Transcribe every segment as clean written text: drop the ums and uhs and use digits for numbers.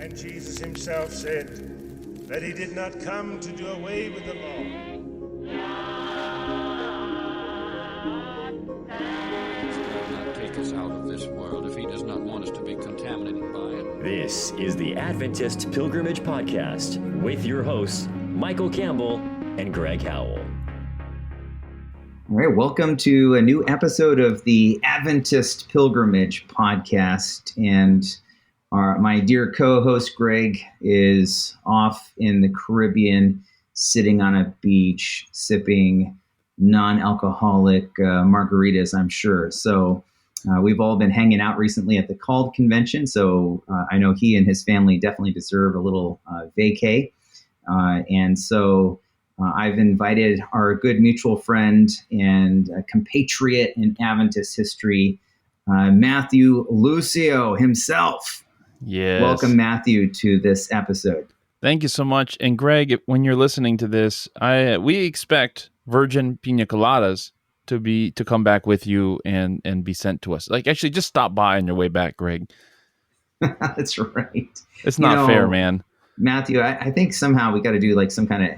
And Jesus himself said that he did not come to do away with the law. Not take us out of this world if he does not want us to be contaminated by it. This is the Adventist Pilgrimage Podcast with your hosts, Michael Campbell and Greg Howell. All right, welcome to a new episode of the Adventist Pilgrimage Podcast. And my dear co-host Greg is off in the Caribbean, sitting on a beach, sipping non-alcoholic margaritas, I'm sure. So we've all been hanging out recently at the Called Convention. So I know he and his family definitely deserve a little vacay. And so I've invited our good mutual friend and compatriot in Adventist history, Matthew Lucio himself. Yes. Welcome, Matthew, to this episode. Thank you so much. And Greg, when you're listening to this, we expect virgin pina coladas to come back with you and be sent to us. Like, actually, just stop by on your way back, Greg. That's right. It's not fair, man. Matthew, I think somehow we got to do like some kind of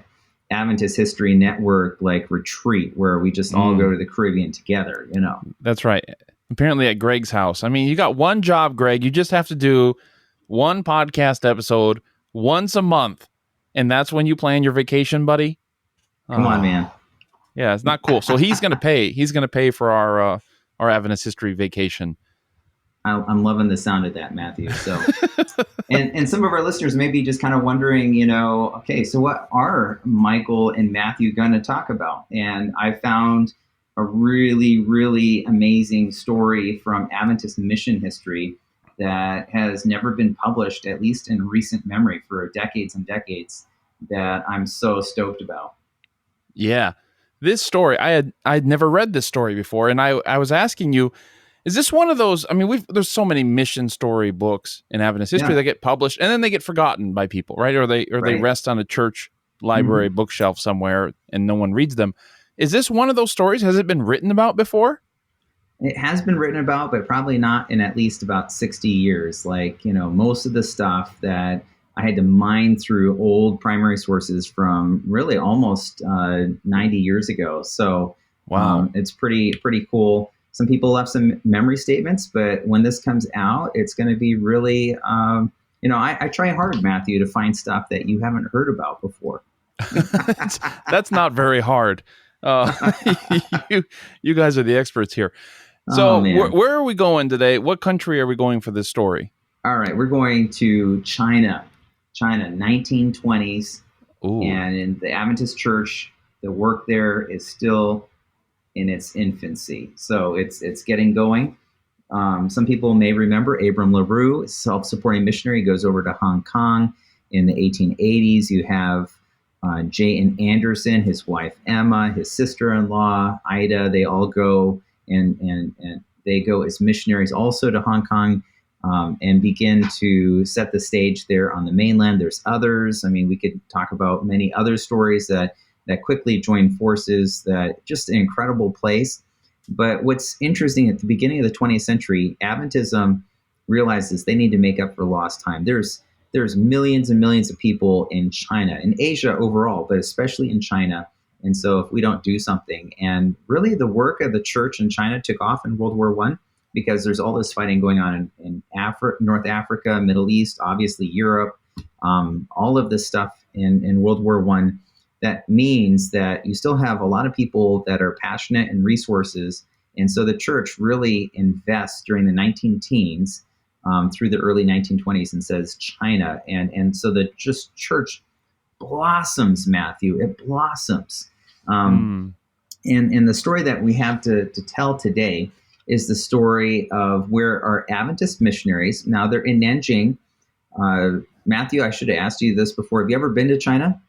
Adventist History Network like retreat where we just all go to the Caribbean together, you know. That's right. Apparently at Greg's house. I mean, you got one job, Greg. You just have to do one podcast episode once a month, and that's when you plan your vacation, buddy. Come on, man. Yeah, it's not cool. So he's going to pay. He's going to pay for our Adventist History vacation. I'm loving the sound of that, Matthew. So, and some of our listeners may be just kind of wondering, you know, okay, so what are Michael and Matthew going to talk about? And I found a really, really amazing story from Adventist mission history that has never been published, at least in recent memory, for decades and decades, that I'm so stoked about. Yeah, this story, I'd never read this story before, and I was asking you, is this one of those? I mean, there's so many mission story books in Adventist history that get published and then they get forgotten by people, right? Or they rest on a church library bookshelf somewhere and no one reads them. Is this one of those stories? Has it been written about before? It has been written about, but probably not in at least about 60 years. Like, you know, most of the stuff that I had to mine through old primary sources from really almost 90 years ago. So wow, it's pretty cool. Some people left some memory statements, but when this comes out, it's going to be really, I try hard, Matthew, to find stuff that you haven't heard about before. That's not very hard. You guys are the experts here. So where are we going today? What country are we going for this story? All right, we're going to China, 1920s. Ooh. And in the Adventist Church, the work there is still in its infancy. So it's getting going. Some people may remember Abram LaRue, self-supporting missionary, goes over to Hong Kong in the 1880s. You have J.N. Anderson, his wife Emma, his sister-in-law Ida. They all go and they go as missionaries also to Hong Kong and begin to set the stage there on the mainland. There's others. I mean, we could talk about many other stories that quickly join forces. That just an incredible place. But what's interesting, at the beginning of the 20th century, Adventism realizes they need to make up for lost time. There's millions and millions of people in China, in Asia overall, but especially in China. And so if we don't do something, and really the work of the church in China took off in World War I, because there's all this fighting going on in North Africa, Middle East, obviously Europe, all of this stuff in World War I. That means that you still have a lot of people that are passionate and resources. And so the church really invests during the 19-teens through the early 1920s and says China. And so the just church blossoms, Matthew. It blossoms. And the story that we have to tell today is the story of where our Adventist missionaries, now they're in Nanking. Matthew, I should have asked you this before. Have you ever been to China?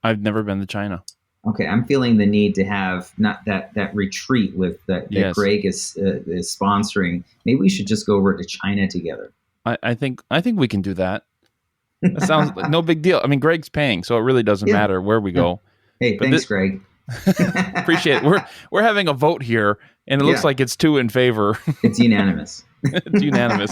I've never been to China. Okay, I'm feeling the need to have not that retreat with that Yes. Greg is sponsoring. Maybe we should just go over to China together. I think we can do that. That sounds like no big deal. I mean, Greg's paying, so it really doesn't matter where we go. Hey, But thanks, Greg. Appreciate it. We're having a vote here, and it looks like it's 2 in favor. It's unanimous. It's unanimous.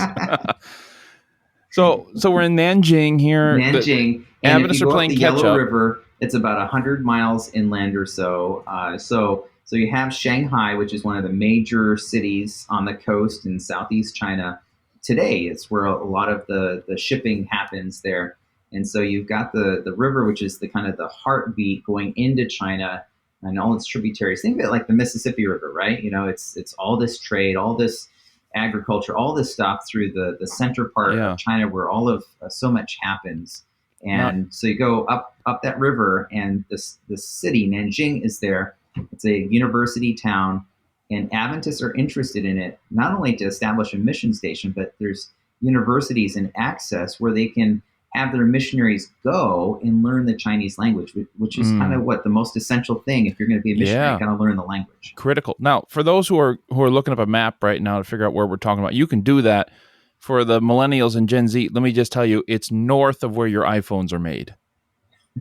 So we're in Nanjing here. Nanjing, and and if Adventists you are go up playing the catch Yellow up. River, it's about 100 miles inland or so. So you have Shanghai, which is one of the major cities on the coast in southeast China. Today, it's where a lot of the shipping happens there. And so you've got the river, which is the kind of the heartbeat going into China and all its tributaries. Think of it like the Mississippi River, right? It's all this trade, all this agriculture, all this stuff through the center part of China where all of so much happens. And so you go up that river, and this city, Nanjing, is there. It's a university town, and Adventists are interested in it, not only to establish a mission station, but there's universities and access where they can have their missionaries go and learn the Chinese language, which is kind of the most essential thing. If you're going to be a missionary, you got to learn the language. Critical. Now, for those who are looking up a map right now to figure out where we're talking about, you can do that. For the millennials and Gen Z, let me just tell you, it's north of where your iPhones are made.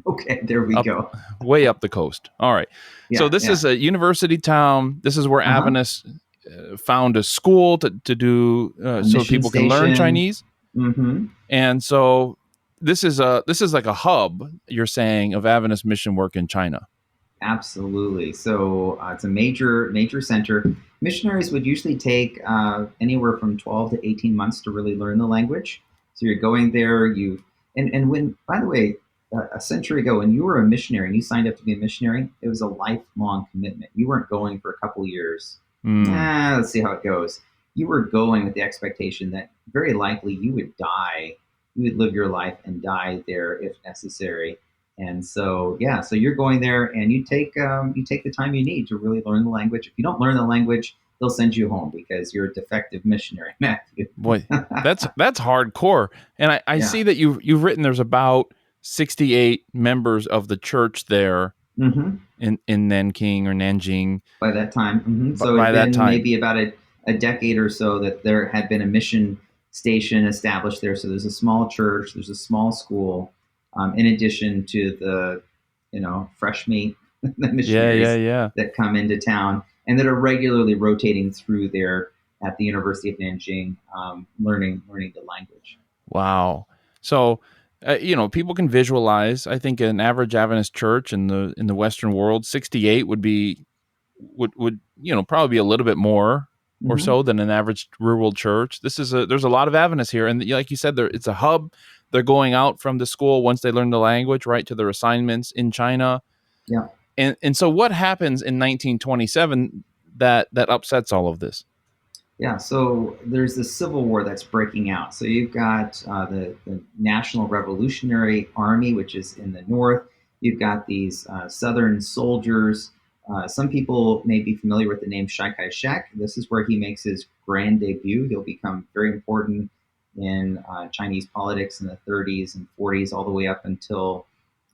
Okay, there we go. Way up the coast. All right. Yeah, so this is a university town. This is where Adventists found a school to do so people can learn Chinese. Mm-hmm. And so this is like a hub, you're saying, of Adventist mission work in China. Absolutely. So it's a major center. Missionaries would usually take anywhere from 12 to 18 months to really learn the language. So you're going there. And when, by the way, a century ago, when you were a missionary and you signed up to be a missionary, it was a lifelong commitment. You weren't going for a couple of years. Let's see how it goes. You were going with the expectation that very likely you would die. You would live your life and die there if necessary. And so, so you're going there, and you take the time you need to really learn the language. If you don't learn the language, they'll send you home because you're a defective missionary, Matthew. Boy, that's hardcore. And I see that you've written there's about 68 members of the church there in Nanking or Nanjing by that time. Mm-hmm. So by that time, maybe about a decade or so that there had been a mission station established there. So there's a small church, there's a small school. In addition to the, fresh meat, the missionaries that come into town and that are regularly rotating through there at the University of Nanjing, learning the language. Wow. So, people can visualize. I think an average Adventist church in the Western world, 68 would probably be a little bit more or so than an average rural church. There's a lot of Adventists here, and like you said, it's a hub. They're going out from the school once they learn the language, right, to their assignments in China. Yeah. And so what happens in 1927 that upsets all of this? Yeah, so there's the Civil War that's breaking out. So you've got the National Revolutionary Army, which is in the north. You've got these Southern soldiers. Some people may be familiar with the name Chiang Kai-shek. This is where he makes his grand debut. He'll become very important in Chinese politics in the 30s and 40s, all the way up until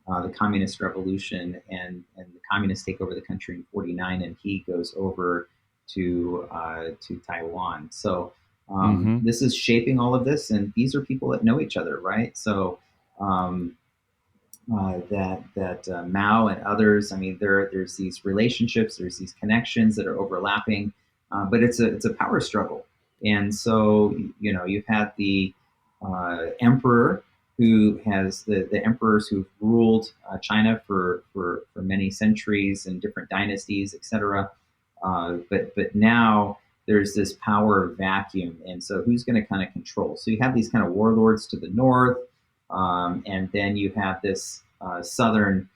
the Communist Revolution, and the Communists take over the country in 49, and he goes over to Taiwan. So this is shaping all of this, and these are people that know each other, right? So that Mao and others, I mean, there's these relationships, there's these connections that are overlapping, but it's a power struggle. And so, you've had the emperor who has the emperors who've ruled China for many centuries and different dynasties, etc. But now there's this power vacuum. And so who's going to kind of control? So you have these kind of warlords to the north, and then you have this southern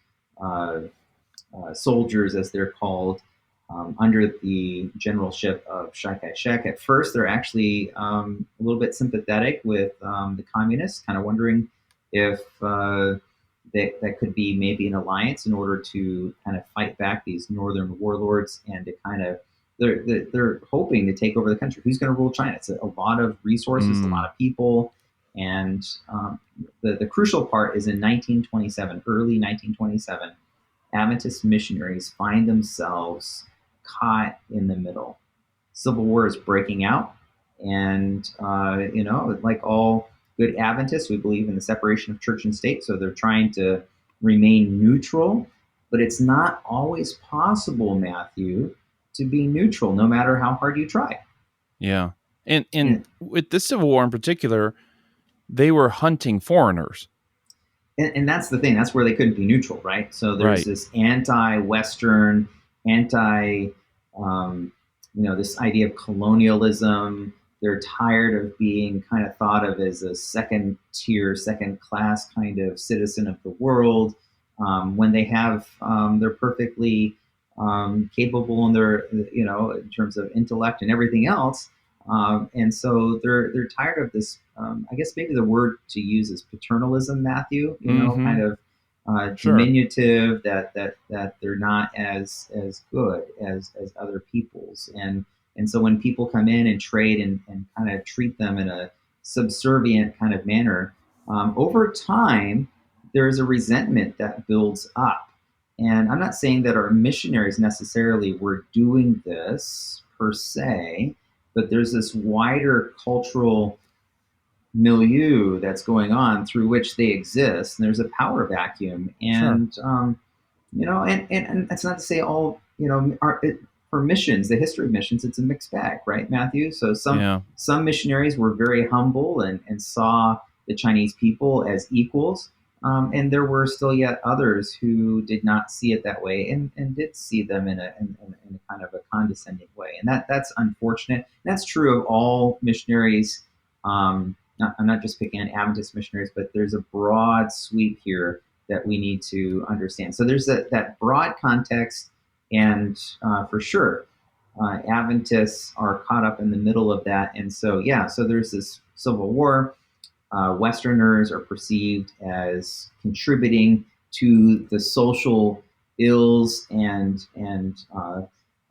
soldiers, as they're called, under the generalship of Chiang Kai-shek. At first, they're actually a little bit sympathetic with the communists, kind of wondering if that could be maybe an alliance in order to kind of fight back these northern warlords and to kind of they're hoping to take over the country. Who's going to rule China? It's a lot of resources, a lot of people, and the crucial part is in 1927, early 1927, Adventist missionaries find themselves caught in the middle. Civil War is breaking out, and like all good Adventists, we believe in the separation of church and state, so they're trying to remain neutral, but it's not always possible, Matthew, to be neutral, no matter how hard you try. Yeah. And with this Civil War in particular, they were hunting foreigners. And that's the thing. That's where they couldn't be neutral, right? So there's Right. this anti-Western, this idea of colonialism. They're tired of being kind of thought of as a second-tier, second-class kind of citizen of the world. When they have, they're perfectly capable in their, in terms of intellect and everything else. And so they're tired of this. I guess maybe the word to use is paternalism, Matthew. Kind of Sure. diminutive, that they're not as good as other peoples. And so when people come in and trade and kind of treat them in a subservient kind of manner, over time there's a resentment that builds up. And I'm not saying that our missionaries necessarily were doing this per se, but there's this wider cultural milieu that's going on through which they exist, and there's a power vacuum. And and that's not to say all for missions, the history of missions, it's a mixed bag, right, Matthew? So some missionaries were very humble and saw the Chinese people as equals, and there were still yet others who did not see it that way and did see them in a kind of a condescending way, and that's unfortunate. That's true of all missionaries. I'm not just picking on Adventist missionaries, but there's a broad sweep here that we need to understand. So there's that broad context, and for sure, Adventists are caught up in the middle of that. And so there's this civil war. Westerners are perceived as contributing to the social ills and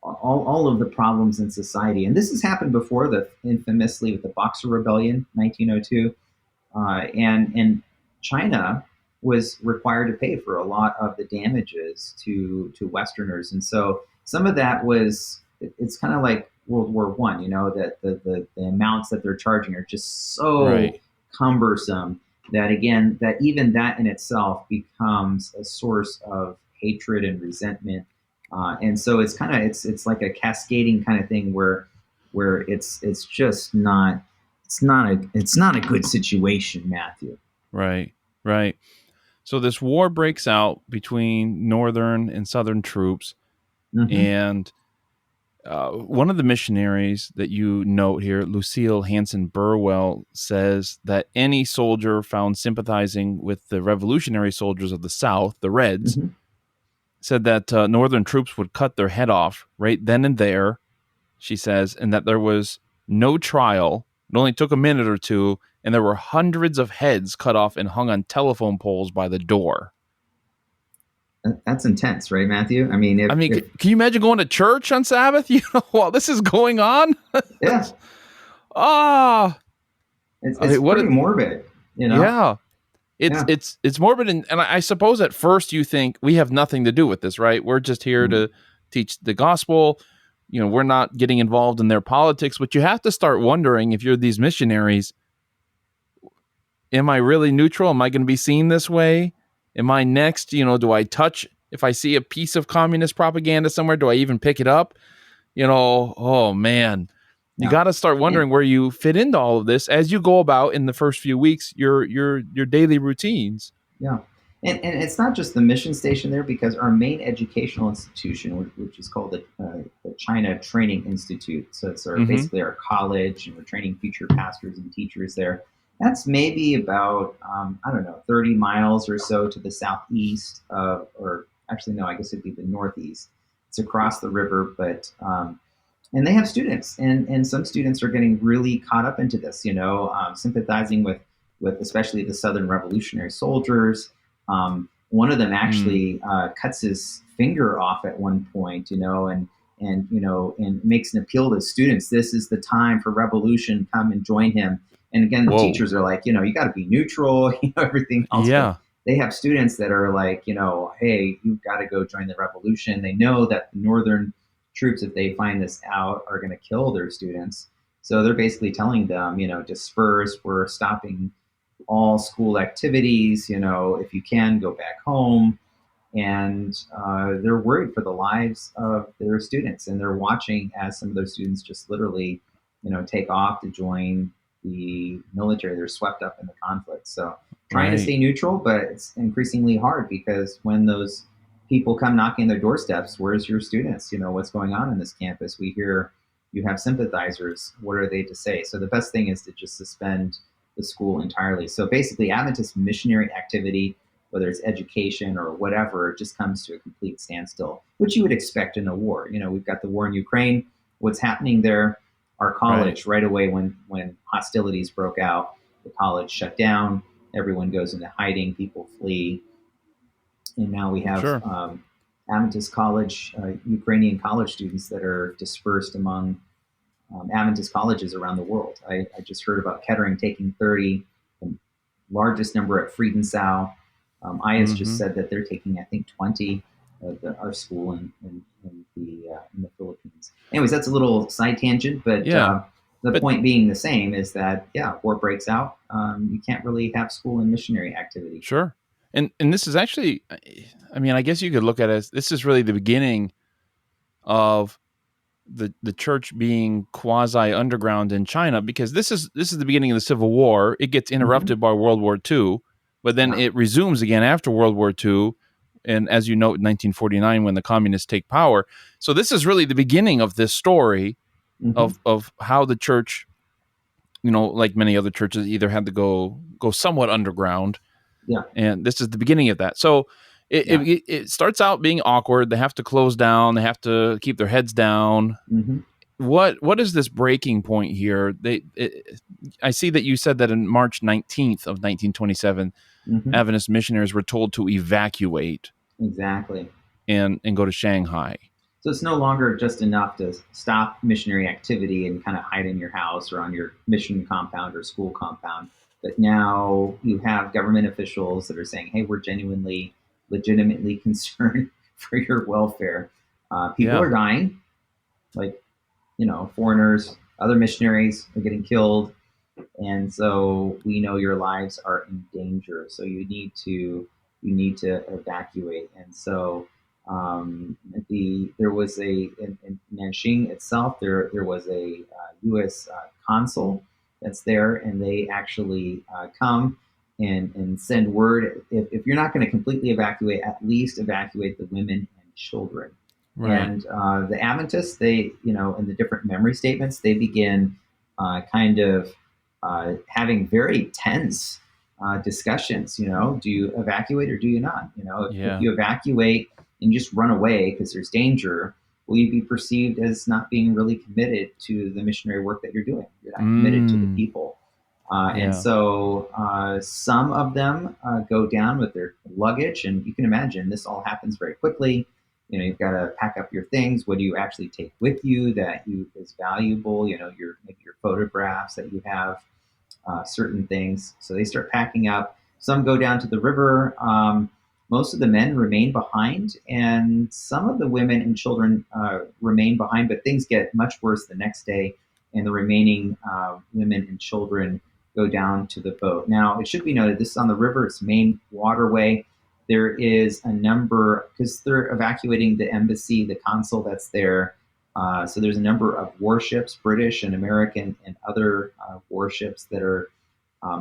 all of the problems in society. And this has happened before, infamously with the Boxer Rebellion, 1902. And China was required to pay for a lot of the damages to Westerners. And so some of that it's kind of like World War I, that the amounts that they're charging are just so cumbersome that even that in itself becomes a source of hatred and resentment. And so it's like a cascading kind of thing where it's just not a good situation, Matthew. Right. So this war breaks out between northern and southern troops, and one of the missionaries that you note here, Lucio Hansen Burwell, says that any soldier found sympathizing with the revolutionary soldiers of the South, the Reds, said that northern troops would cut their head off right then and there, she says, and that there was no trial. It only took a minute or two, and there were hundreds of heads cut off and hung on telephone poles by the door. That's intense, right, Matthew? I mean, can you imagine going to church on Sabbath? While this is going on? Yeah. It's pretty morbid, Yeah. It's morbid, and I suppose at first you think we have nothing to do with this, right? We're just here to teach the gospel. We're not getting involved in their politics, but you have to start wondering, if you're these missionaries, am I really neutral? Am I going to be seen this way? Am I next? Do I touch, if I see a piece of communist propaganda somewhere, do I even pick it up? Oh man, you got to start wondering where you fit into all of this as you go about in the first few weeks, your daily routines. Yeah. And it's not just the mission station there, because our main educational institution, which is called the China Training Institute, so it's basically our college, and we're training future pastors and teachers there. That's maybe about, 30 miles or so to the southeast or actually, no, I guess it'd be the northeast. It's across the river, but and they have students, and some students are getting really caught up into this, sympathizing with especially the Southern Revolutionary soldiers. One of them actually cuts his finger off at one point, and makes an appeal to students. This is the time for revolution. Come and join him. And again, the teachers are like, you got to be neutral, everything else. Yeah. But they have students that are like, hey, you've got to go join the revolution. They know that the northern troops, if they find this out, are going to kill their students. So they're basically telling them, disperse. We're stopping all school activities. If you can, go back home. And they're worried for the lives of their students. And they're watching as some of those students just literally, take off to join the military. They're swept up in the conflict. So trying to Right. stay neutral, but it's increasingly hard because when those people come knocking on their doorsteps, where's your students? What's going on in this campus? We hear you have sympathizers. What are they to say? So the best thing is to just suspend the school entirely. So basically, Adventist missionary activity, whether it's education or whatever, just comes to a complete standstill, which you would expect in a war. We've got the war in Ukraine. What's happening there? Our college, right away when hostilities broke out, the college shut down. Everyone goes into hiding. People flee. And now we have Sure. Adventist college, Ukrainian college students that are dispersed among Adventist colleges around the world. I just heard about Kettering taking 30, the largest number at Friedenau. IS just said that they're taking, I think, 20 of our school in the Philippines. Anyways, that's a little side tangent, but the point being the same is that, war breaks out. You can't really have school and missionary activity. Sure. And this is actually, I mean, I guess you could look at it as this is really the beginning of the church being quasi underground in China, because this is the beginning of the Civil War. It gets interrupted by World War II, but then it resumes again after World War II. And as you note, in 1949, when the communists take power. So this is really the beginning of this story of how the church, like many other churches, either had to go somewhat underground. Yeah. And this is the beginning of that. So it starts out being awkward. They have to close down. They have to keep their heads down. What is this breaking point here? I see that you said that in March 19th of 1927, Adventist missionaries were told to evacuate. Exactly. And go to Shanghai. So it's no longer just enough to stop missionary activity and kind of hide in your house or on your mission compound or school compound. But now you have government officials that are saying, hey, we're legitimately concerned for your welfare. People are dying, like, foreigners, other missionaries are getting killed. And so we know your lives are in danger. So you need to evacuate. And so there was in Nanking itself, there was a U.S. consul that's there, and they actually come and send word. If you're not going to completely evacuate, at least evacuate the women and children. Right. And the Adventists, they, in the different memory statements, they begin kind of having very tense discussions. Do you evacuate or do you not? If you evacuate and just run away because there's danger, will you be perceived as not being really committed to the missionary work that you're doing? You're not committed to the people. And so some of them go down with their luggage, and you can imagine this all happens very quickly. You've got to pack up your things. What do you actually take with you that is valuable? Maybe your photographs that you have, certain things. So they start packing up. Some go down to the river. Most of the men remain behind, and some of the women and children remain behind, but things get much worse the next day, and the remaining women and children go down to the boat. Now, it should be noted, this is on the river, it's main waterway. There is a number, because they're evacuating the embassy, the consul that's there. So there's a number of warships, British and American and other warships that are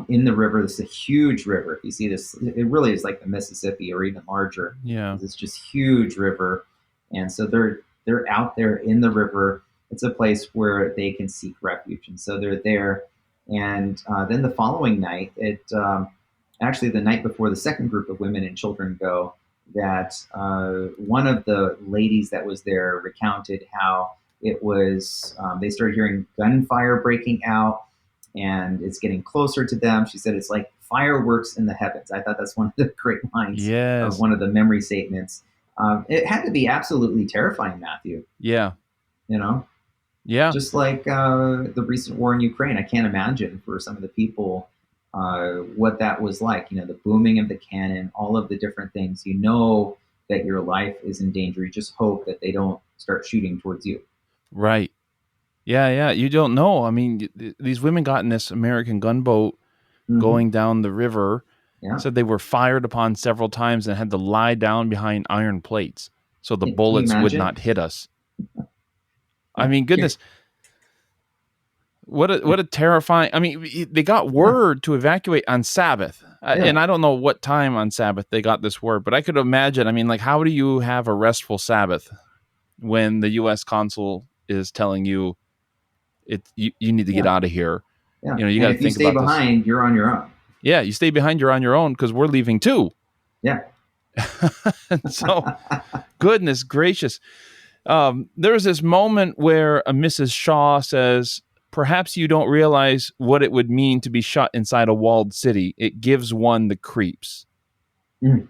in the river. This is a huge river. If you see this, it really is like the Mississippi or even larger. Yeah, it's just huge river, and so they're out there in the river. It's a place where they can seek refuge, and so they're there. And then the following night, actually the night before the second group of women and children go, that one of the ladies that was there recounted how it was. They started hearing gunfire breaking out. And it's getting closer to them. She said it's like fireworks in the heavens. I thought that's one of the great lines of one of the memory statements. It had to be absolutely terrifying, Matthew. Yeah. Yeah. Just like the recent war in Ukraine. I can't imagine for some of the people what that was like. The booming of the cannon, all of the different things. That your life is in danger. You just hope that they don't start shooting towards you. Right. Yeah. You don't know. I mean, these women got in this American gunboat going down the river. Yeah. Said they were fired upon several times and had to lie down behind iron plates so the bullets would not hit us. I mean, goodness. What a terrifying. I mean, they got word to evacuate on Sabbath. And I don't know what time on Sabbath they got this word, but I could imagine. I mean, like, how do you have a restful Sabbath when the U.S. consul is telling you you need to get out of here? Yeah. You got to think about this. If you stay behind, you're on your own. Yeah, you stay behind, you're on your own because we're leaving too. Yeah. So, goodness gracious. There's this moment where Mrs. Shaw says, perhaps you don't realize what it would mean to be shut inside a walled city. It gives one the creeps. Mm.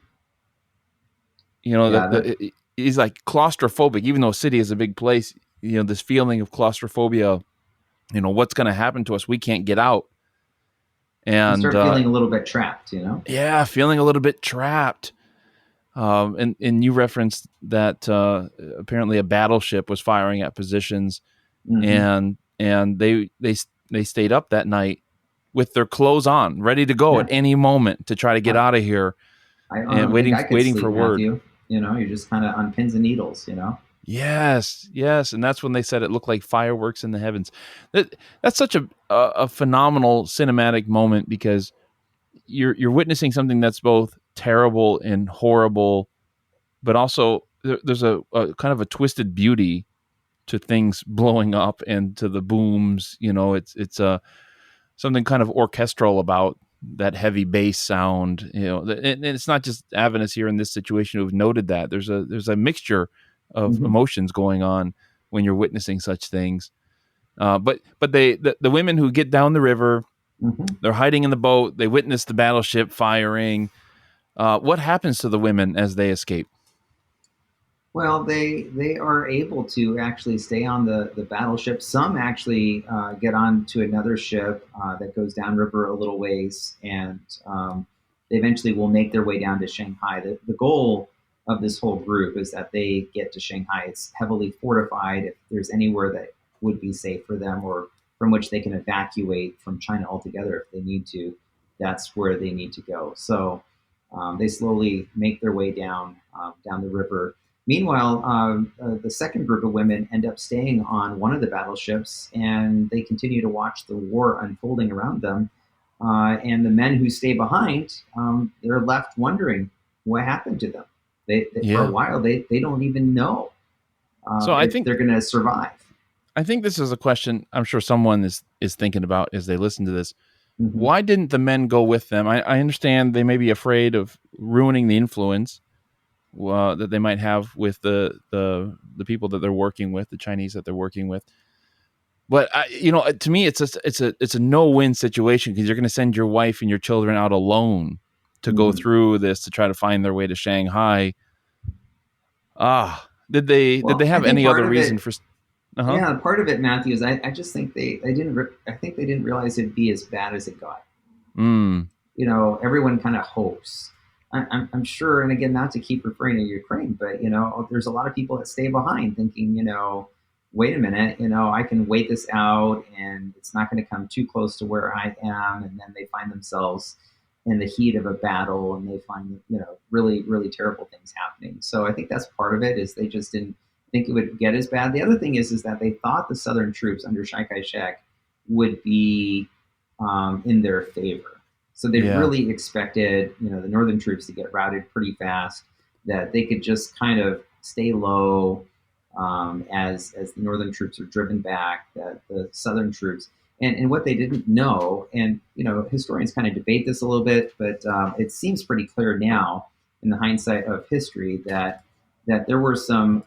He's like claustrophobic, even though a city is a big place, this feeling of claustrophobia, what's going to happen to us? We can't get out. And you start feeling a little bit trapped, Yeah, feeling a little bit trapped. And you referenced that apparently a battleship was firing at positions, and they stayed up that night with their clothes on, ready to go at any moment to try to get out of here, and waiting for word. You're just kind of on pins and needles, Yes, and that's when they said it looked like fireworks in the heavens. That's such a phenomenal cinematic moment because you're witnessing something that's both terrible and horrible, but also there's a kind of a twisted beauty to things blowing up and to the booms. It's something kind of orchestral about that heavy bass sound. And it's not just Adventists here in this situation who've noted that. There's a mixture of emotions going on when you're witnessing such things. But the women who get down the river, they're hiding in the boat. They witness the battleship firing. What happens to the women as they escape? Well, they are able to actually stay on the battleship. Some actually get on to another ship that goes downriver a little ways, and they eventually will make their way down to Shanghai. The goal of this whole group is that they get to Shanghai. It's heavily fortified. If there's anywhere that would be safe for them or from which they can evacuate from China altogether if they need to, that's where they need to go. So they slowly make their way down the river. Meanwhile, the second group of women end up staying on one of the battleships, and they continue to watch the war unfolding around them. And the men who stay behind, they're left wondering what happened to them. For a while, they don't even know so I think they're going to survive. I think this is a question I'm sure someone is thinking about as they listen to this. Why didn't the men go with them? I understand they may be afraid of ruining the influence that they might have with the people that they're working with, the Chinese that they're working with. But to me, it's a no-win situation because you're going to send your wife and your children out alone to go through this to try to find their way to Shanghai. Did they have any other reason for? Yeah, part of it, Matthew, is I just think they didn't realize it'd be as bad as it got. Everyone kind of hopes. I'm sure, and again, not to keep referring to Ukraine, but there's a lot of people that stay behind thinking, wait a minute, I can wait this out, and it's not going to come too close to where I am, and then they find themselves in the heat of a battle, and they find really, really terrible things happening. So I think that's part of it, is they just didn't think it would get as bad. The other thing is that they thought the Southern troops under Chiang Kai-shek would be in their favor. So they really expected, the Northern troops to get routed pretty fast, that they could just kind of stay low as the Northern troops are driven back, that the Southern troops, and what they didn't know, and, historians kind of debate this a little bit, but it seems pretty clear now in the hindsight of history that there were some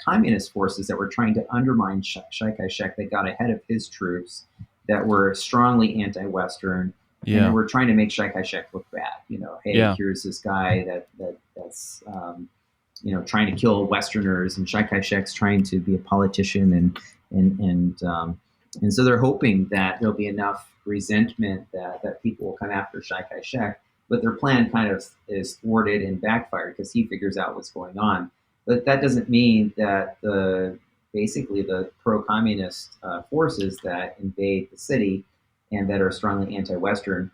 communist forces that were trying to undermine Chiang Kai-shek that got ahead of his troops that were strongly anti-Western. And they were trying to make Chiang Kai-shek look bad. Here's this guy that's trying to kill Westerners, and Chiang Kai-shek's trying to be a politician, and so they're hoping that there'll be enough resentment that people will come after Chiang Kai-shek. But their plan kind of is thwarted and backfired because he figures out what's going on. But that doesn't mean that basically the pro-communist forces that invade the city and that are strongly anti-Western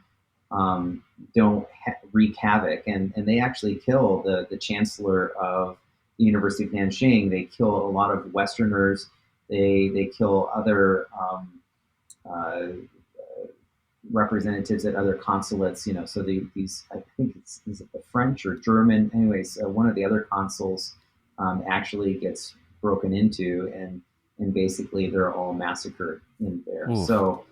don't wreak havoc. And they actually kill the chancellor of the University of Nanking. They kill a lot of Westerners. They kill other representatives at other consulates, so these, I think is it the French or German? Anyways, one of the other consuls actually gets broken into, and basically they're all massacred in there. Oof. So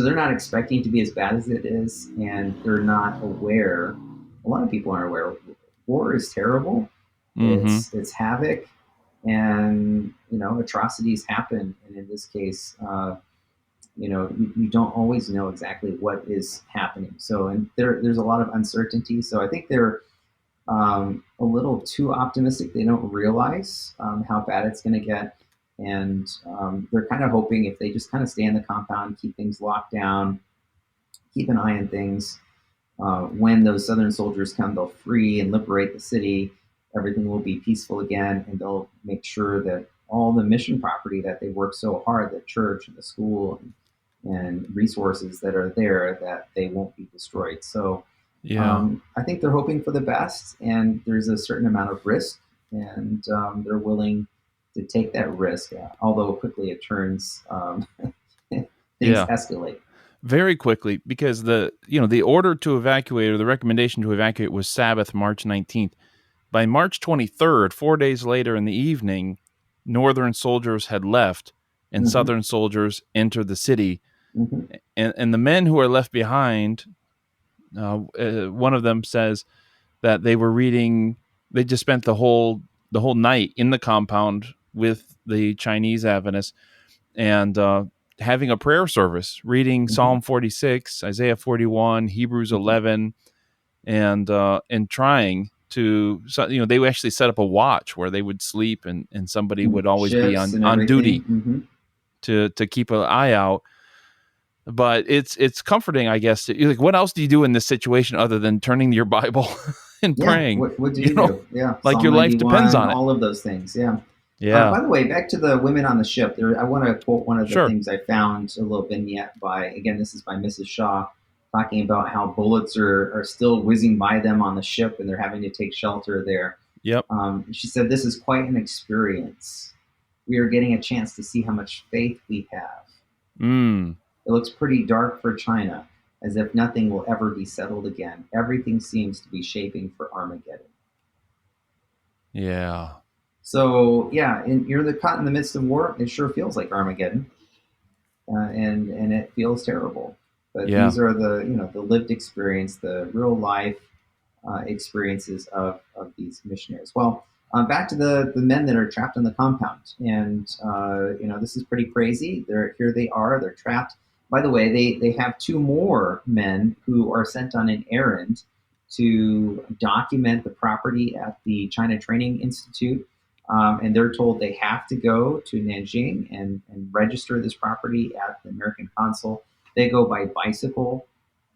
they're not expecting to be as bad as it is, and they're not aware. A lot of people aren't aware. War is terrible. Mm-hmm. It's havoc, and atrocities happen. And in this case, you don't always know exactly what is happening. So, and there's a lot of uncertainty. So I think they're a little too optimistic. They don't realize how bad it's going to get. And they're kind of hoping if they just kind of stay in the compound, keep things locked down, keep an eye on things, when those Southern soldiers come, they'll free and liberate the city. Everything will be peaceful again, and they'll make sure that all the mission property that they work so hard, the church and the school and resources that are there, that they won't be destroyed. So I think they're hoping for the best, and there's a certain amount of risk, and they're willing to take that risk, although quickly it turns, things escalate. Very quickly, because the order to evacuate, or the recommendation to evacuate, was Sabbath, March 19th. By March 23rd, 4 days later in the evening, Northern soldiers had left, and Southern soldiers entered the city. And the men who are left behind, one of them says that they were reading. They just spent the whole night in the compound with the Chinese Adventists, and having a prayer service, reading Psalm 46, Isaiah 41, Hebrews 11, and trying to, they actually set up a watch where they would sleep, and somebody would always be on duty to keep an eye out. But it's comforting, I guess. Like, what else do you do in this situation other than turning to your Bible and praying? What do you do? Yeah, like Psalm your life 91, depends on it. All of those things. Yeah. Yeah. By the way, back to the women on the ship. I want to quote one of the things I found, a little vignette by, again, this is by Mrs. Shaw, talking about how bullets are still whizzing by them on the ship, and they're having to take shelter there. Yep. She said, "This is quite an experience. We are getting a chance to see how much faith we have. It looks pretty dark for China, as if nothing will ever be settled again. Everything seems to be shaping for Armageddon." Yeah. So, you're caught in the midst of war. It sure feels like Armageddon, and it feels terrible. But these are the lived experience, the real life experiences of these missionaries. Well, back to the men that are trapped in the compound, and this is pretty crazy. Here they are. They're trapped. By the way, they have two more men who are sent on an errand to document the property at the China Training Institute. And they're told they have to go to Nanking and register this property at the American consul. They go by bicycle.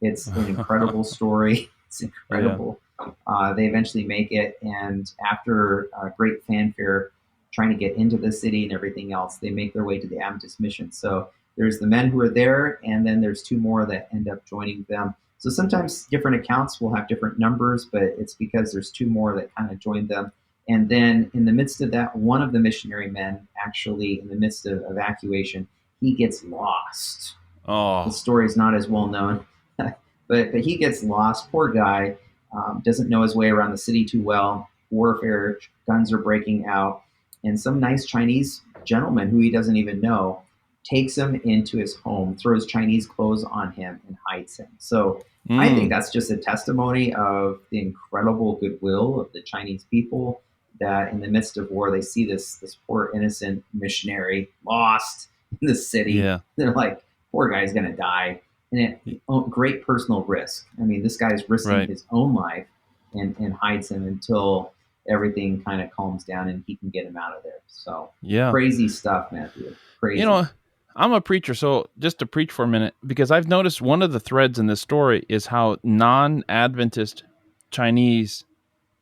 It's an incredible story. It's incredible. Yeah. They eventually make it, and after great fanfare, trying to get into the city and everything else, they make their way to the Adventist mission. So there's the men who are there, and then there's two more that end up joining them. So sometimes different accounts will have different numbers, but it's because there's two more that kind of join them. And then in the midst of that, one of the missionary men, actually in the midst of evacuation, he gets lost. Oh. The story is not as well known, but he gets lost. Poor guy, doesn't know his way around the city too well. Warfare, guns are breaking out. And some nice Chinese gentleman who he doesn't even know takes him into his home, throws Chinese clothes on him, and hides him. So I think that's just a testimony of the incredible goodwill of the Chinese people, that in the midst of war, they see this poor innocent missionary lost in the city. Yeah. They're like, poor guy's going to die. And great personal risk. I mean, this guy's risking his own life and hides him until everything kind of calms down and he can get him out of there. So crazy stuff, Matthew. Crazy. I'm a preacher, so just to preach for a minute, because I've noticed one of the threads in this story is how non-Adventist Chinese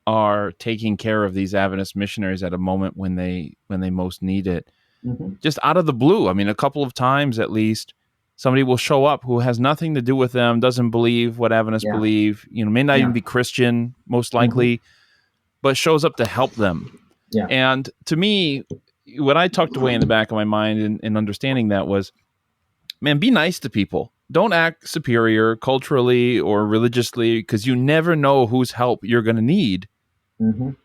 are taking care of these Adventist missionaries at a moment when they most need it. Just out of the blue. I mean, a couple of times at least, somebody will show up who has nothing to do with them, doesn't believe what Adventists believe, may not even be Christian, most likely, but shows up to help them. Yeah. And to me, what I tucked away in the back of my mind in understanding that was, man, be nice to people. Don't act superior culturally or religiously, because you never know whose help you're going to need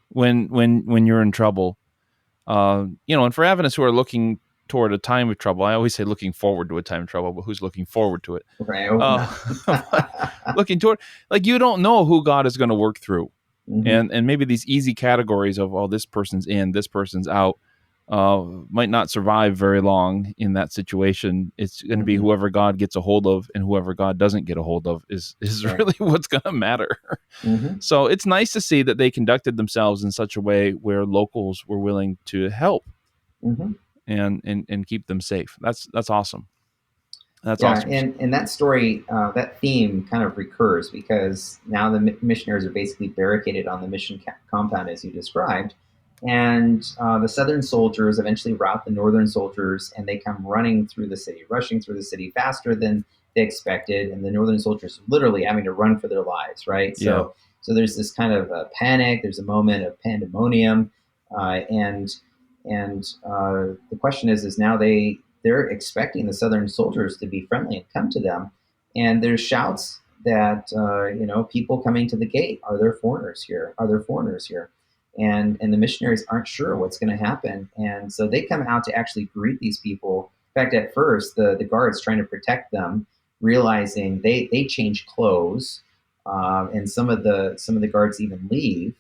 when you're in trouble. And for Adventists who are looking toward a time of trouble, I always say looking forward to a time of trouble, but who's looking forward to it? Right. Looking toward, like, you don't know who God is going to work through. And maybe these easy categories of, oh, this person's in, this person's out, might not survive very long in that situation. It's going to be whoever God gets a hold of, and whoever God doesn't get a hold of is really what's going to matter. So it's nice to see that they conducted themselves in such a way where locals were willing to help and keep them safe. That's awesome. That's awesome. And that story, that theme kind of recurs, because now the missionaries are basically barricaded on the mission compound, as you described. And the southern soldiers eventually rout the northern soldiers, and they come rushing through the city faster than they expected. And the northern soldiers are literally having to run for their lives, right? So there's this kind of panic. There's a moment of pandemonium. And the question is now they're expecting the southern soldiers to be friendly and come to them. And there's shouts that, people coming to the gate, are there foreigners here? Are there foreigners here? And the missionaries aren't sure what's going to happen. And so they come out to actually greet these people. In fact, at first, the guards trying to protect them, realizing they change clothes, and some of the guards even leave.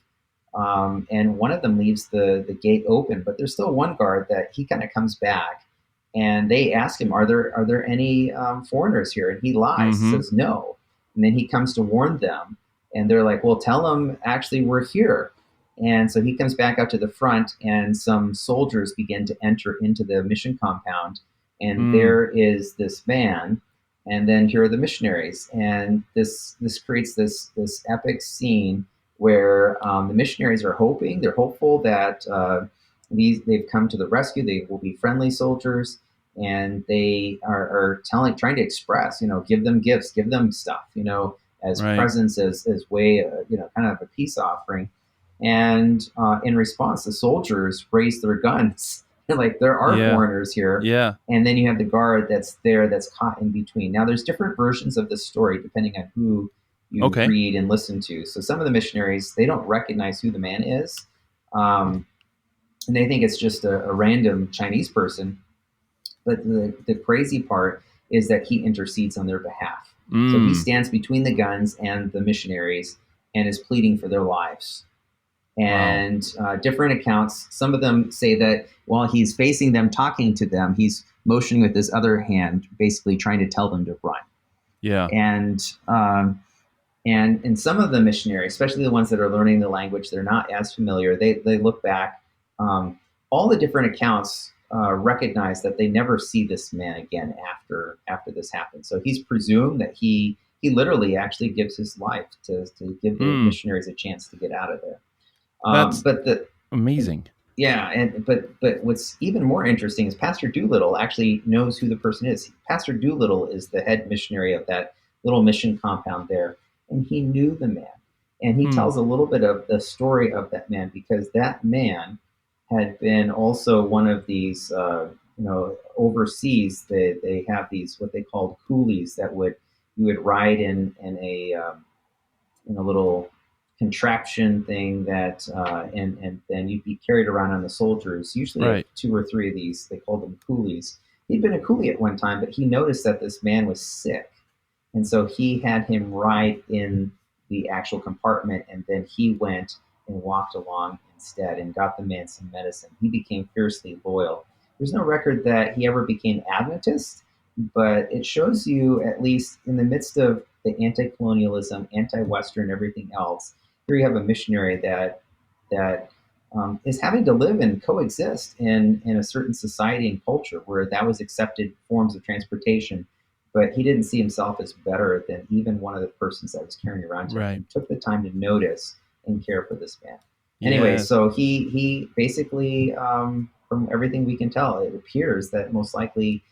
And one of them leaves the gate open, but there's still one guard that he kind of comes back, and they ask him, are there any foreigners here? And he lies, says no. And then he comes to warn them, and they're like, well, tell them actually we're here. And so he comes back out to the front, and some soldiers begin to enter into the mission compound. And there is this man, and then here are the missionaries. And this creates this epic scene where the missionaries are hopeful that they've come to the rescue. They will be friendly soldiers, and they are trying to express, give them gifts, give them stuff, as presents, as way, kind of a peace offering. And in response, the soldiers raise their guns. They're like, there are foreigners here. Yeah. And then you have the guard that's there, that's caught in between. Now, there's different versions of this story depending on who you read and listen to. So some of the missionaries, they don't recognize who the man is. And they think it's just a random Chinese person. But the crazy part is that he intercedes on their behalf. So he stands between the guns and the missionaries and is pleading for their lives. And different accounts, some of them say that while he's facing them, talking to them, he's motioning with his other hand, basically trying to tell them to run. Yeah. And some of the missionaries, especially the ones that are learning the language, they're not as familiar. They look back. All the different accounts recognize that they never see this man again after this happens. So he's presumed that he literally actually gives his life to give the missionaries a chance to get out of there. That's amazing. Yeah, but what's even more interesting is Pastor Doolittle actually knows who the person is. Pastor Doolittle is the head missionary of that little mission compound there, and he knew the man. And he tells a little bit of the story of that man, because that man had been also one of these, overseas. They have these what they called coolies that you would ride in a little contraption thing that and then you'd be carried around on the soldiers, usually 2 or 3 of these. They called them coolies. He'd been a coolie at one time, but he noticed that this man was sick, and so he had him ride in the actual compartment, and then he went and walked along instead and got the man some medicine. He became fiercely loyal. There's no record that he ever became Adventist, but it shows you, at least in the midst of the anti-colonialism, anti-Western, everything else, here you have a missionary that is having to live and coexist in a certain society and culture where that was accepted forms of transportation, but he didn't see himself as better than even one of the persons that was carrying around him. He took the time to notice and care for this man. Anyway, so he basically, from everything we can tell, it appears that most likely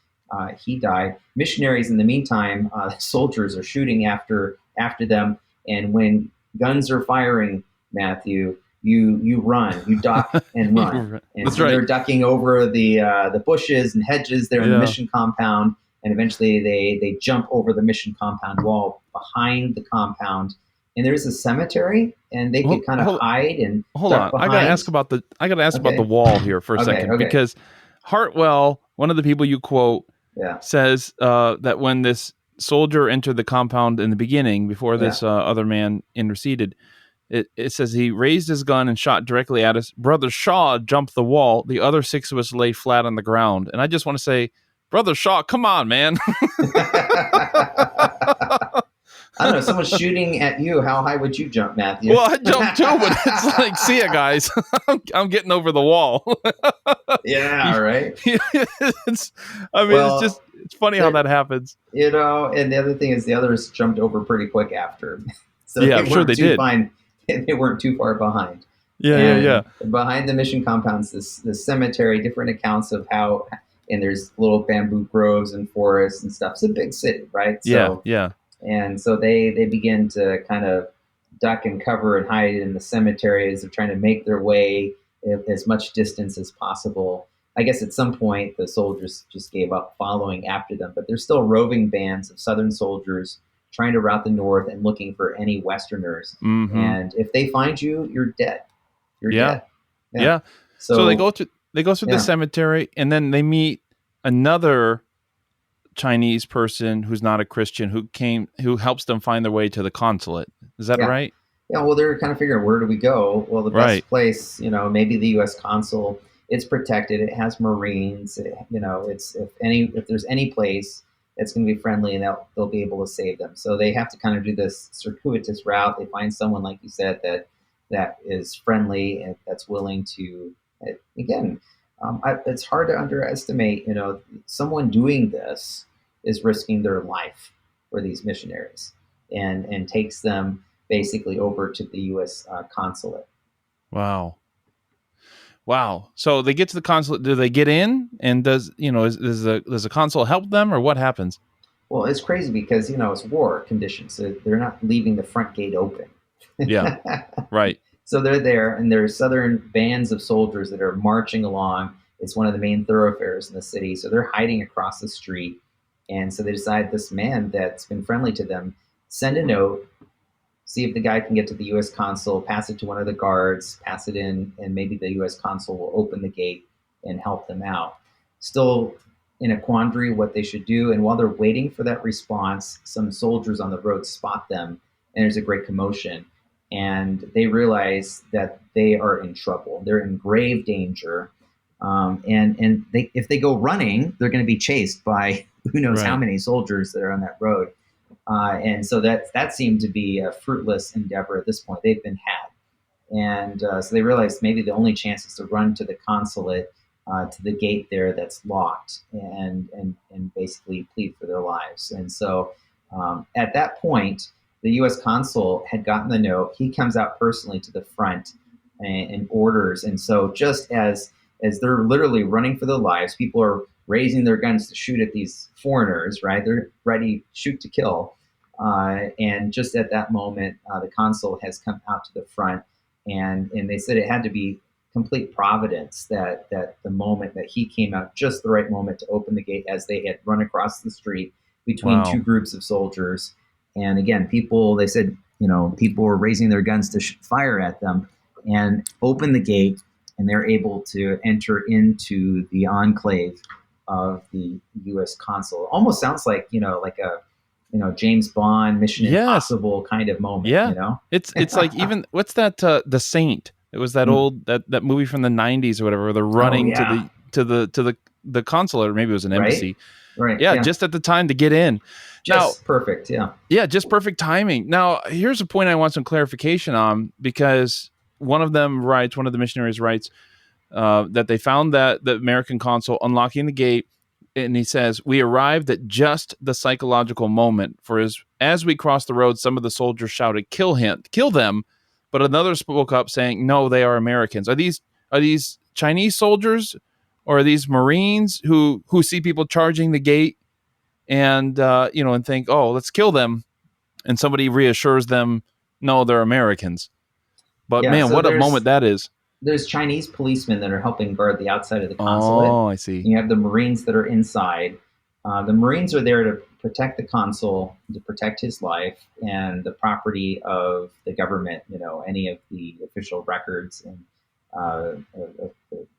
he died. Missionaries, in the meantime, soldiers are shooting after them, and when guns are firing, Matthew, you run, you duck and run. And so they're ducking over the bushes and hedges there in the mission compound, and eventually they jump over the mission compound wall behind the compound, and there's a cemetery, and they could kind of hide and hold on. behind. I gotta ask about the wall here for a second, because Hartwell, one of the people you quote, says that when this soldier entered the compound in the beginning, before this other man interceded, it says he raised his gun and shot directly at us. Brother Shaw jumped the wall. The other 6 of us lay flat on the ground. And I just want to say, Brother Shaw, come on, man. I don't know. Someone's shooting at you. How high would you jump, Matthew? Well, I jumped too, but it's like, see ya, guys. I'm getting over the wall. Yeah, right. It's funny how that happens. And the other thing is the others jumped over pretty quick after. So yeah, I'm sure they did. They weren't too far behind. Yeah. Behind the mission compounds, this cemetery, different accounts of how, and there's little bamboo groves and forests and stuff. It's a big city, right? So, yeah. And so they begin to kind of duck and cover and hide in the cemeteries. They're trying to make their way as much distance as possible. I guess at some point the soldiers just gave up following after them, but there's still roving bands of Southern soldiers trying to route the north and looking for any Westerners. Mm-hmm. And if they find you, you're dead. You're dead. Yeah. So they go through the cemetery, and then they meet another Chinese person who's not a Christian who helps them find their way to the consulate. Is that right? Yeah. Well, they're kind of figuring, where do we go? Well, the best place, maybe the U.S. consul. It's protected. It has Marines. It's if there's any place that's going to be friendly, and they'll be able to save them. So they have to kind of do this circuitous route. They find someone, like you said, that is friendly and that's willing to. Again, it's hard to underestimate. Someone doing this is risking their life for these missionaries, and takes them basically over to the U.S. Consulate. Wow. So they get to the consulate. Do they get in? And does the consul help them, or what happens? Well, it's crazy because, it's war conditions. So they're not leaving the front gate open. Yeah. Right. So they're there, and there's Southern bands of soldiers that are marching along. It's one of the main thoroughfares in the city. So they're hiding across the street. And so they decide, this man that's been friendly to them, send a note, see if the guy can get to the U.S. consul, pass it to one of the guards, pass it in, and maybe the U.S. consul will open the gate and help them out. Still in a quandary what they should do. And while they're waiting for that response, some soldiers on the road spot them, and there's a great commotion. And they realize that they are in trouble. They're in grave danger. And if they go running, they're going to be chased by who knows how many soldiers that are on that road. And so that seemed to be a fruitless endeavor at this point. They've been had. And so they realized maybe the only chance is to run to the consulate, to the gate there that's locked, and basically plead for their lives. And so at that point, the U.S. consul had gotten the note. He comes out personally to the front and orders. And so just as they're literally running for their lives, people are raising their guns to shoot at these foreigners, right? They're ready, shoot to kill. And just at that moment, the consul has come out to the front, and they said it had to be complete providence that the moment that he came out, just the right moment to open the gate, as they had run across the street between two groups of soldiers. And again, they said, people were raising their guns to fire at them, and open the gate, and they're able to enter into the enclave of the U.S. consul. Almost sounds like, like a James Bond Mission Impossible kind of moment. Yeah. It's like, even what's that? The Saint. It was that old that movie from the 90s or whatever, where they're running to the consulate, or maybe it was an embassy. Right. Yeah, just at the time to get in. Just perfect. Yeah. Yeah, just perfect timing. Now, here's a point I want some clarification on, because one of the missionaries writes that they found that the American consul unlocking the gate, and he says, "We arrived at just the psychological moment, for as we crossed the road, some of the soldiers shouted, 'Kill him, kill them,' but another spoke up saying, 'No, they are Americans.'" Are these Chinese soldiers, or are these Marines who see people charging the gate and and think, "Oh, let's kill them," and somebody reassures them, "No, they're Americans"? But man, what a moment that is. There's Chinese policemen that are helping guard the outside of the consulate. Oh, I see. You have the Marines that are inside, The Marines are there to protect the consul, to protect his life and the property of the government, any of the official records and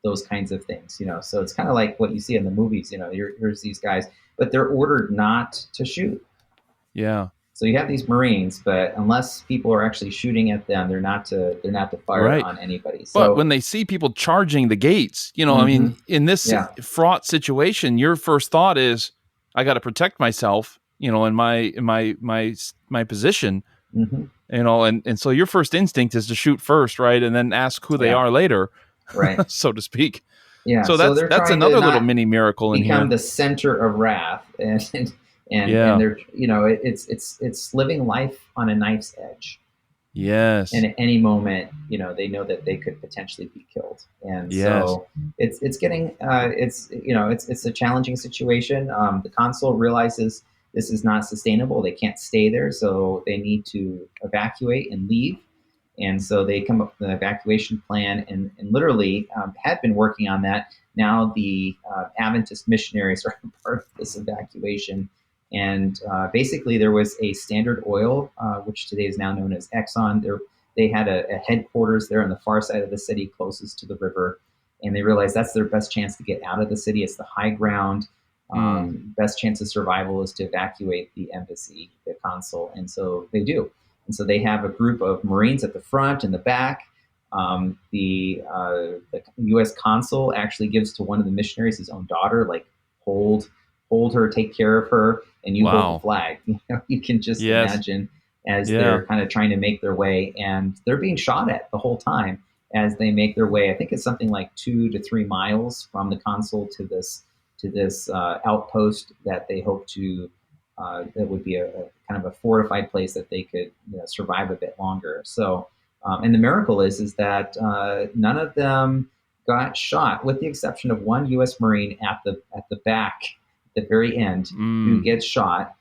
those kinds of things, So it's kind of like what you see in the movies, here's these guys, but they're ordered not to shoot. Yeah. So you have these Marines, but unless people are actually shooting at them, they're not to fire on anybody. So, but when they see people charging the gates, I mean, in this fraught situation, your first thought is, I got to protect myself, in my position, and so your first instinct is to shoot first, right, and then ask who they are later, right, so to speak. Yeah. So that's another little mini miracle in here. Become the center of wrath, and they're it's living life on a knife's edge. Yes. And at any moment, they know that they could potentially be killed, and so it's getting it's a challenging situation. The consul realizes this is not sustainable. They can't stay there, so they need to evacuate and leave. And so they come up with an evacuation plan, and literally had been working on that. Now the Adventist missionaries are part of this evacuation. And basically, there was a Standard Oil, which today is now known as Exxon. They had a headquarters there on the far side of the city, closest to the river. And they realized that's their best chance to get out of the city. It's the high ground. Best chance of survival is to evacuate the embassy, the consul. And so they do. And so they have a group of Marines at the front and the back. The U.S. consul actually gives to one of the missionaries his own daughter, like hold her, take care of her, and you hold the flag. You can just imagine as they're kind of trying to make their way, and they're being shot at the whole time as they make their way. I think it's something like 2 to 3 miles from the consul to this outpost that they hope to that would be a kind of a fortified place that they could survive a bit longer. So, and the miracle is that none of them got shot, with the exception of one U.S. Marine at the back, at the very end, who gets shot.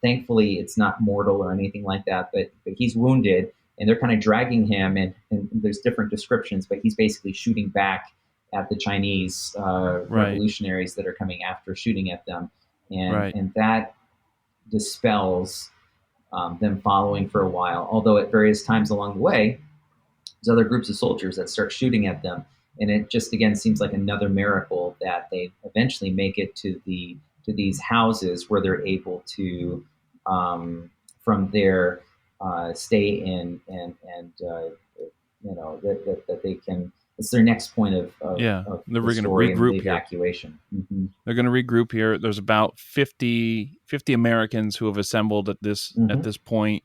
Thankfully, it's not mortal or anything like that, but he's wounded, and they're kind of dragging him, and there's different descriptions, but he's basically shooting back at the Chinese revolutionaries that are coming after, shooting at them, and that dispels them following for a while. Although at various times along the way, there's other groups of soldiers that start shooting at them. And it just, again, seems like another miracle that they eventually make it to these houses where they're able to, from there, stay in and that they can. It's their next point of they're going to regroup here. Evacuation. Mm-hmm. They're going to regroup here. There's about 50 Americans who have assembled at this point,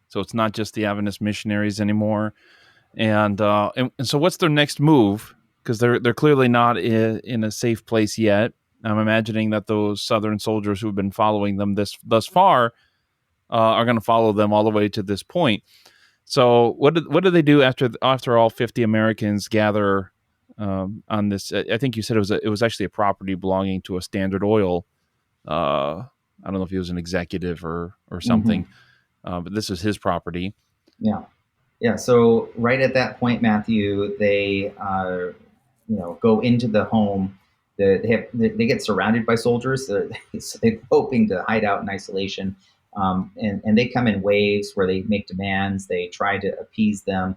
so it's not just the Adventist missionaries anymore. And so what's their next move? Because they're clearly not in a safe place yet. I'm imagining that those Southern soldiers who have been following them thus far are going to follow them all the way to this point. So what do they do after all 50 Americans gather on this? I think you said it was actually a property belonging to a Standard Oil. I don't know if he was an executive or something, but this is his property. Yeah. Yeah. So right at that point, Matthew, they go into the home. They get surrounded by soldiers. So they're hoping to hide out in isolation. And they come in waves where they make demands. They try to appease them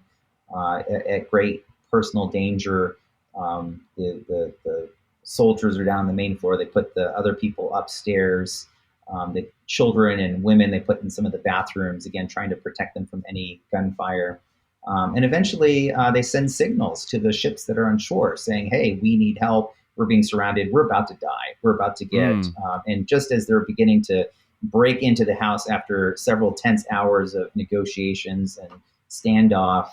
at great personal danger. The soldiers are down on the main floor. They put the other people upstairs. The children and women they put in some of the bathrooms, again, trying to protect them from any gunfire. And eventually they send signals to the ships that are on shore saying, hey, we need help. We're being surrounded. We're about to die. We're about to get, and just as they're beginning to break into the house after several tense hours of negotiations and standoff,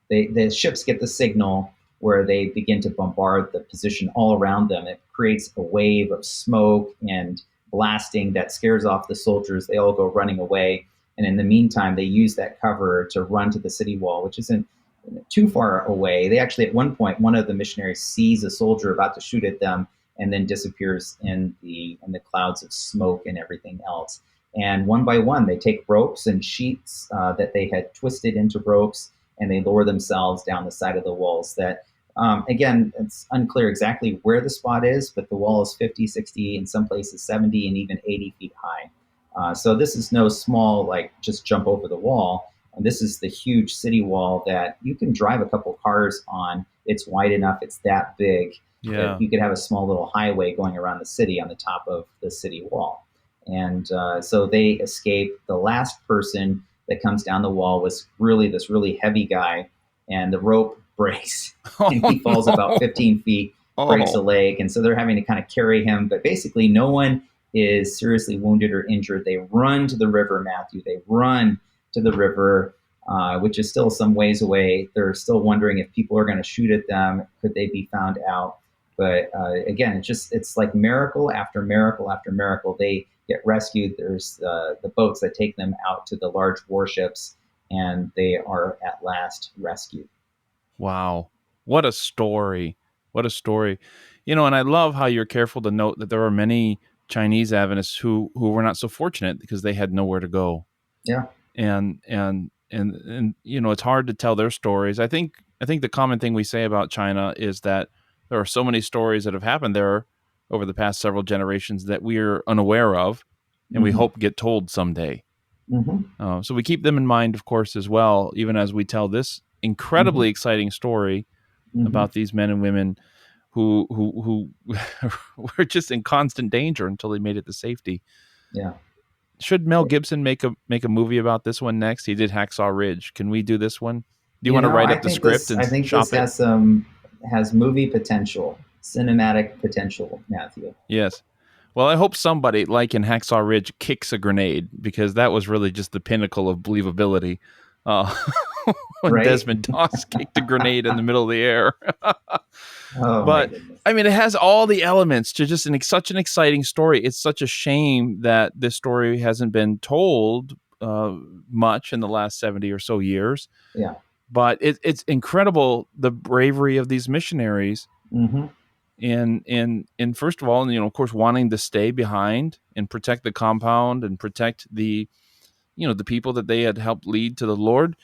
the ships get the signal where they begin to bombard the position all around them. It creates a wave of smoke and blasting that scares off the soldiers. They all go running away. And in the meantime, they use that cover to run to the city wall, which isn't too far away. They actually, at one point, one of the missionaries sees a soldier about to shoot at them and then disappears in the clouds of smoke and everything else. And one by one, they take ropes and sheets that they had twisted into ropes, and they lower themselves down the side of the walls that Again, it's unclear exactly where the spot is, but the wall is 50, 60, in some places 70 and even 80 feet high. So this is no small, like, just jump over the wall. And this is the huge city wall that you can drive a couple cars on. It's wide enough. It's that big. Yeah. You could have a small little highway going around the city on the top of the city wall. And so they escape. The last person that comes down the wall was really this really heavy guy, and the rope breaks, and he falls about 15 feet, breaks a leg. And so they're having to kind of carry him. But basically, no one is seriously wounded or injured. They run to the river, Matthew. They run to the river, which is still some ways away. They're still wondering if people are going to shoot at them. Could they be found out? But again, it's like miracle after miracle after miracle. They get rescued. There's the boats that take them out to the large warships, and they are at last rescued. Wow. What a story. What a story. And I love how you're careful to note that there are many Chinese Adventists who were not so fortunate because they had nowhere to go. Yeah. And it's hard to tell their stories. I think the common thing we say about China is that there are so many stories that have happened there over the past several generations that we are unaware of, and we hope get told someday. So we keep them in mind, of course, as well, even as we tell this incredibly exciting story about these men and women who were just in constant danger until they made it to safety. Yeah. Should Mel Gibson make a movie about this one next? He did Hacksaw Ridge. Can we do this one? Do you want to write up the script and I think shop this has movie potential, cinematic potential, Matthew. Yes. Well, I hope somebody, like in Hacksaw Ridge, kicks a grenade, because that was really just the pinnacle of believability. When Desmond Doss kicked a grenade in the middle of the air. But I mean, it has all the elements to just such an exciting story. It's such a shame that this story hasn't been told much in the last 70 or so years. Yeah. But it's incredible, the bravery of these missionaries. And first of all, of course, wanting to stay behind and protect the compound and protect the people that they had helped lead to the Lord,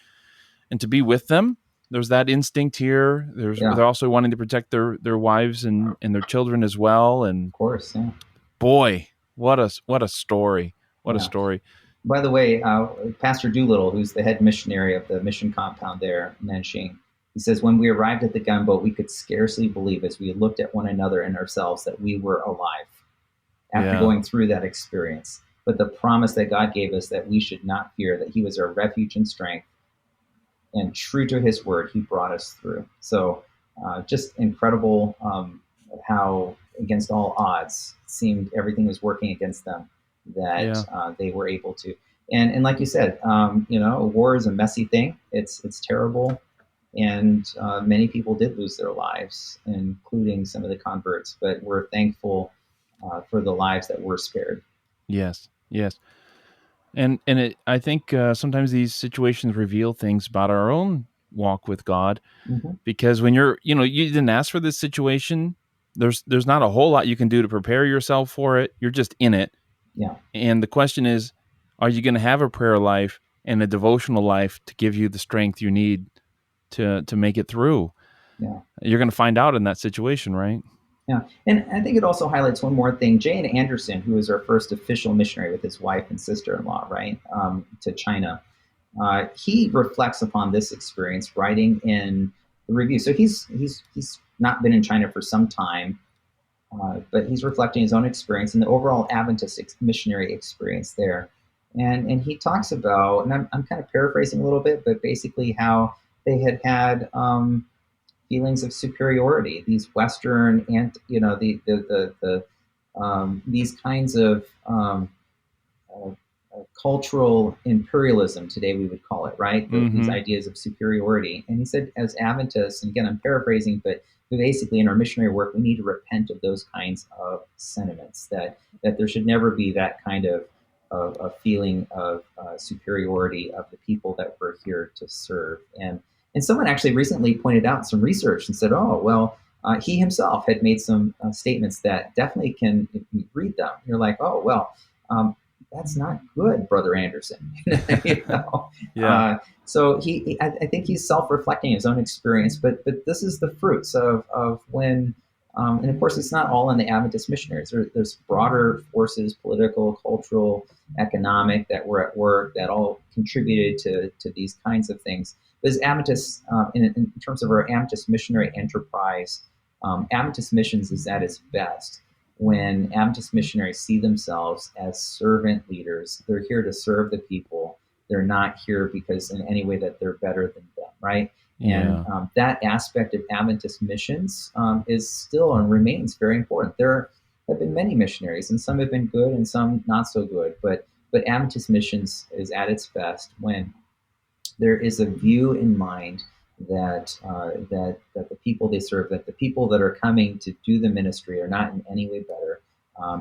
and to be with them. There's that instinct here. They're also wanting to protect their wives and their children as well. And of course, yeah. Boy, what a story! What a story! By the way, Pastor Doolittle, who's the head missionary of the mission compound there in Nanking, he says, when we arrived at the gunboat, we could scarcely believe, as we looked at one another and ourselves, that we were alive after going through that experience. But the promise that God gave us, that we should not fear, that he was our refuge and strength, and true to his word, he brought us through. So just incredible how, against all odds, it seemed everything was working against them, that they were able to. And like you said, war is a messy thing. It's terrible. And many people did lose their lives, including some of the converts. But we're thankful for the lives that were spared. Yes. And I think sometimes these situations reveal things about our own walk with God, because when you didn't ask for this situation, there's not a whole lot you can do to prepare yourself for it. You're just in it. Yeah. And the question is, are you going to have a prayer life and a devotional life to give you the strength you need to make it through? Yeah. You're going to find out in that situation, right? Yeah, and I think it also highlights one more thing. Jane Anderson, who was our first official missionary with his wife and sister-in-law, right, to China, he reflects upon this experience, writing in the review. So he's not been in China for some time, but he's reflecting his own experience and the overall Adventist missionary experience there. And he talks about, and I'm kind of paraphrasing a little bit, but basically how they had feelings of superiority, these Western and these kinds of cultural imperialism today, we would call it, right? These ideas of superiority. And he said, as Adventists, and again, I'm paraphrasing, but basically in our missionary work, we need to repent of those kinds of sentiments, that there should never be that kind of a feeling of superiority of the people that we're here to serve. And someone actually recently pointed out some research and said, he himself had made some statements that definitely can, if you read them, you're like, that's not good, Brother Anderson. So I think he's self-reflecting his own experience, but this is the fruits of when, and of course it's not all in the Adventist missionaries. There's broader forces, political, cultural, economic, that were at work that all contributed to these kinds of things. But as Adventists, in terms of our Adventist missionary enterprise, Adventist missions is at its best when Adventist missionaries see themselves as servant leaders. They're here to serve the people. They're not here because in any way that they're better than them, right? Yeah. And that aspect of Adventist missions is still and remains very important. There have been many missionaries, and some have been good and some not so good. But Adventist missions is at its best when there is a view in mind that the people they serve, that the people that are coming to do the ministry are not in any way better,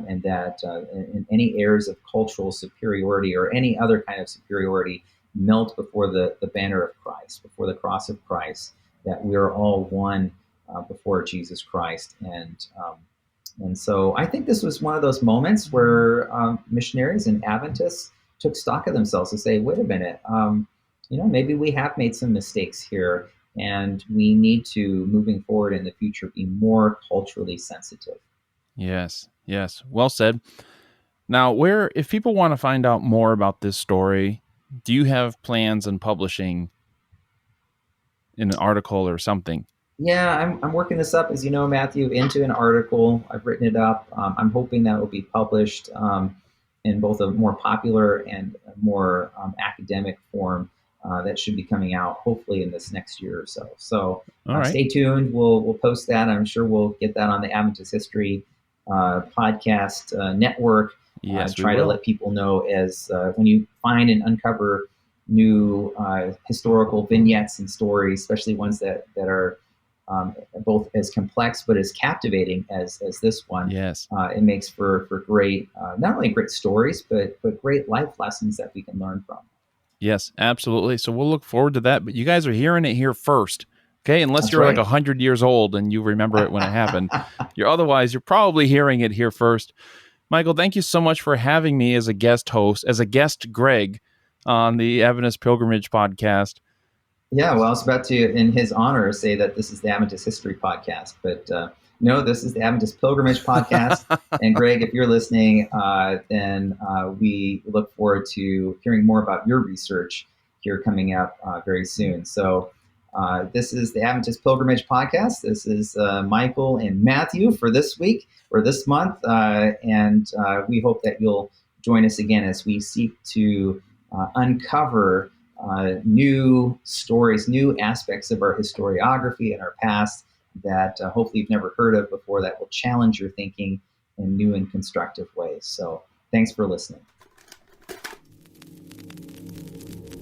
and that in any airs of cultural superiority or any other kind of superiority melt before the banner of Christ, before the cross of Christ, that we are all one before Jesus Christ. And so I think this was one of those moments where missionaries and Adventists took stock of themselves to say, wait a minute, maybe we have made some mistakes here, and we need to, moving forward in the future, be more culturally sensitive. Yes. Well said. Now, if people want to find out more about this story, do you have plans on publishing in an article or something? Yeah, I'm working this up, as you know, Matthew, into an article. I've written it up. I'm hoping that will be published in both a more popular and a more academic form. That should be coming out hopefully in this next year or so. So stay tuned. We'll post that. I'm sure we'll get that on the Adventist History Podcast network. Yes, try to let people know as when you find and uncover new historical vignettes and stories, especially ones that are both as complex but as captivating as this one. Yes, it makes for great, not only great stories, but great life lessons that we can learn from. Yes, absolutely. So we'll look forward to that. But you guys are hearing it here first, okay? Unless That's you're right. like 100 years old and you remember it when it happened. You're probably hearing it here first. Michael, thank you so much for having me as a guest host, as a guest Greg, on the Adventist Pilgrimage Podcast. Yeah, well, I was about to, in his honor, say that this is the Adventist History Podcast, but no, this is the Adventist Pilgrimage Podcast. And Greg, if you're listening, then we look forward to hearing more about your research here coming up very soon. So this is the Adventist Pilgrimage Podcast. This is Michael and Matthew for this week or this month, and we hope that you'll join us again as we seek to uncover new stories, new aspects of our historiography and our past that hopefully you've never heard of before, that will challenge your thinking in new and constructive ways. So thanks for listening.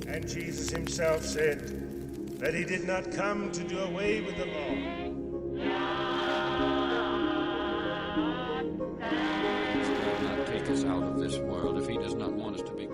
And Jesus himself said that he did not come to do away with the law. He will not take us out of this world if he does not want us to be